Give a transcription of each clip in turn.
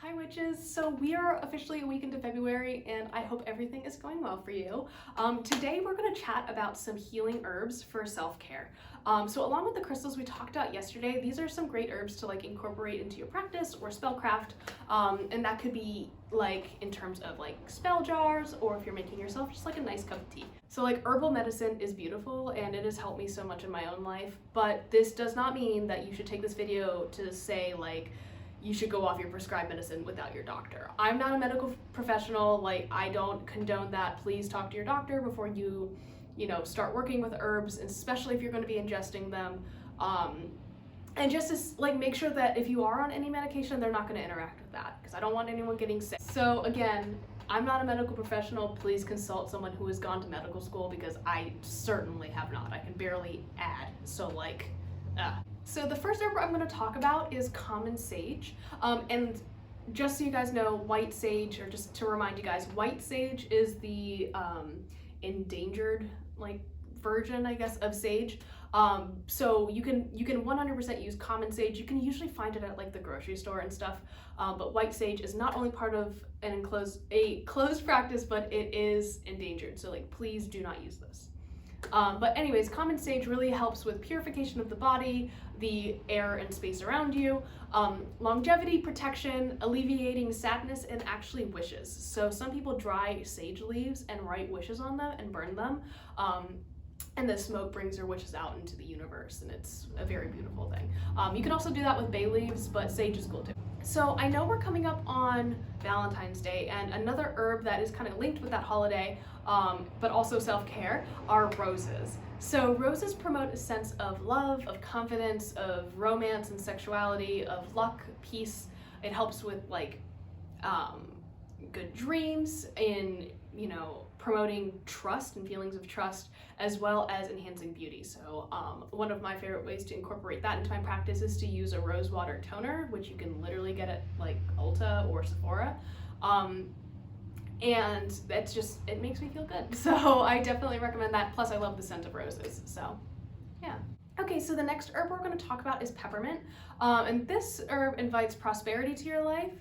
Hi witches! So we are officially a week into February and I hope everything is going well for you. Today we're going to chat about some healing herbs for self-care. So along with the crystals we talked about yesterday, these are some great herbs to incorporate into your practice or spellcraft, and that could be in terms of spell jars, or if you're making yourself just a nice cup of tea. So herbal medicine is beautiful and it has helped me so much in my own life, but this does not mean that you should take this video to say you should go off your prescribed medicine without your doctor. I'm not a medical professional, I don't condone that. Please talk to your doctor before you start working with herbs, especially if you're going to be ingesting them. And just to make sure that if you are on any medication, they're not going to interact with that, because I don't want anyone getting sick. So again, I'm not a medical professional. Please consult someone who has gone to medical school, because I certainly have not. I can barely add, So the first herb I'm going to talk about is common sage, and just so you guys know, white sage, or just to remind you guys, white sage is the endangered version, I guess, of sage. So you can 100% use common sage. You can usually find it at the grocery store and stuff, but white sage is not only part of a closed practice, but it is endangered. So please do not use this. But anyways, common sage really helps with purification of the body, the air and space around you, longevity, protection, alleviating sadness, and actually wishes. So some people dry sage leaves and write wishes on them and burn them, and the smoke brings your wishes out into the universe, and it's a very beautiful thing. You can also do that with bay leaves, but sage is cool too. So I know we're coming up on Valentine's Day, and another herb that is kind of linked with that holiday, but also self-care, are roses. So roses promote a sense of love, of confidence, of romance and sexuality, of luck, peace. It helps with good dreams, in promoting trust and feelings of trust, as well as enhancing beauty. So one of my favorite ways to incorporate that into my practice is to use a rose water toner, which you can literally get at Ulta or Sephora. And it makes me feel good. So I definitely recommend that. Plus I love the scent of roses, so yeah. Okay, so the next herb we're going to talk about is peppermint. And this herb invites prosperity to your life.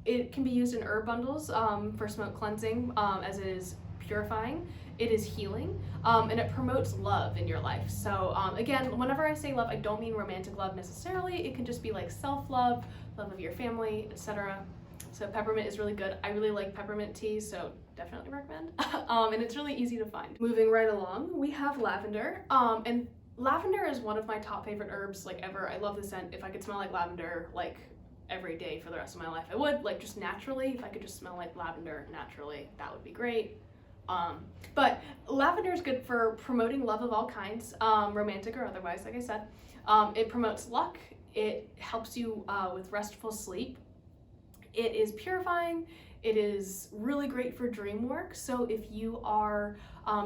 It can be used in herb bundles for smoke cleansing, as it is purifying, it is healing, and it promotes love in your life. So again, whenever I say love, I don't mean romantic love necessarily. It can just be self-love, love of your family, etc. So peppermint is really good. I really like peppermint tea, so definitely recommend. And it's really easy to find. Moving right along, we have lavender. And lavender is one of my top favorite herbs ever. I love the scent. If I could smell like lavender every day for the rest of my life, I would. Just naturally, if I could just smell like lavender naturally, that would be great. But lavender is good for promoting love of all kinds, romantic or otherwise, like I said. It promotes luck. It helps you with restful sleep. It is purifying. It is really great for dream work. So if you are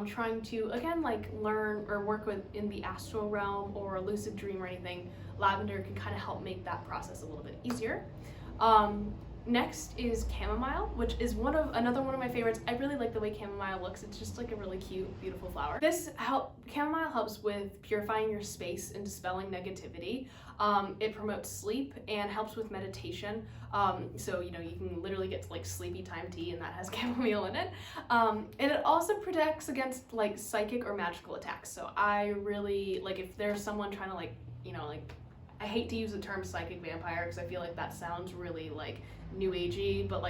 trying to, again, learn or work in the astral realm or a lucid dream or anything, lavender can kind of help make that process a little bit easier. Next is chamomile, which is another one of my favorites. I really like the way chamomile looks. It's just a really cute, beautiful flower. Chamomile helps with purifying your space and dispelling negativity. It promotes sleep and helps with meditation. So you can literally get sleepy time tea, and that has chamomile in it. And it also protects against psychic or magical attacks. So I really if there's someone trying to I hate to use the term psychic vampire, because I feel that sounds really new agey, but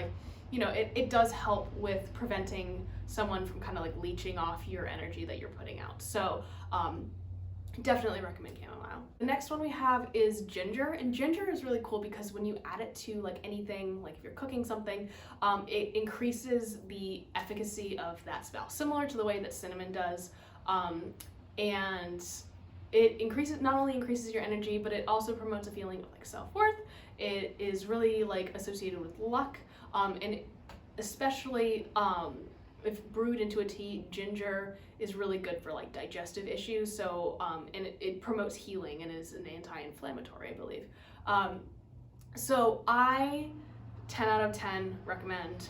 it does help with preventing someone from kind of leeching off your energy that you're putting out. So definitely recommend chamomile. The next one we have is ginger, and ginger is really cool because when you add it to anything, if you're cooking something, it increases the efficacy of that spell, similar to the way that cinnamon does. And it not only increases your energy, but it also promotes a feeling of self-worth. It is really associated with luck, and especially if brewed into a tea, ginger is really good for digestive issues. So and it promotes healing and is an anti-inflammatory, I believe. So I 10 out of 10 recommend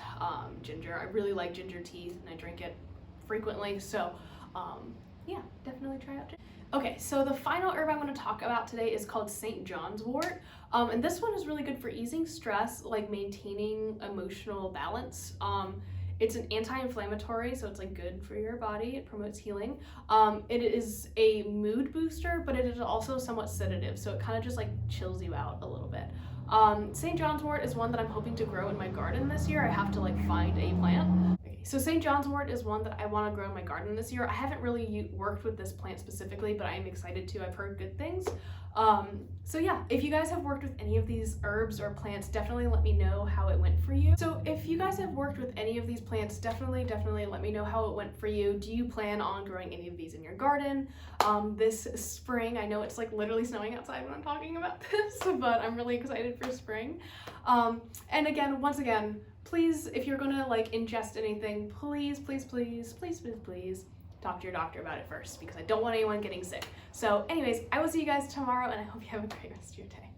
ginger. I really like ginger tea and I drink it frequently. So yeah, definitely try out ginger. Okay, so the final herb I'm going to talk about today is called St. John's Wort. And this one is really good for easing stress, like maintaining emotional balance. It's an anti-inflammatory, so it's like good for your body. It promotes healing. It is a mood booster, but it is also somewhat sedative, so it kind of just like chills you out a little bit. St. John's Wort is one that I'm hoping to grow in my garden this year. I have to like find a plant. So St. John's Wort is one that I want to grow in my garden this year. I haven't really worked with this plant specifically, but I am excited to. I've heard good things. So yeah, if you guys have worked with any of these herbs or plants, definitely let me know how it went for you. So if you guys have worked with any of these plants, definitely let me know how it went for you. Do you plan on growing any of these in your garden this spring? I know it's like literally snowing outside when I'm talking about this, but I'm really excited for spring. And again, once again, please, if you're gonna like ingest anything, please talk to your doctor about it first, because I don't want anyone getting sick. So anyways, I will see you guys tomorrow, and I hope you have a great rest of your day.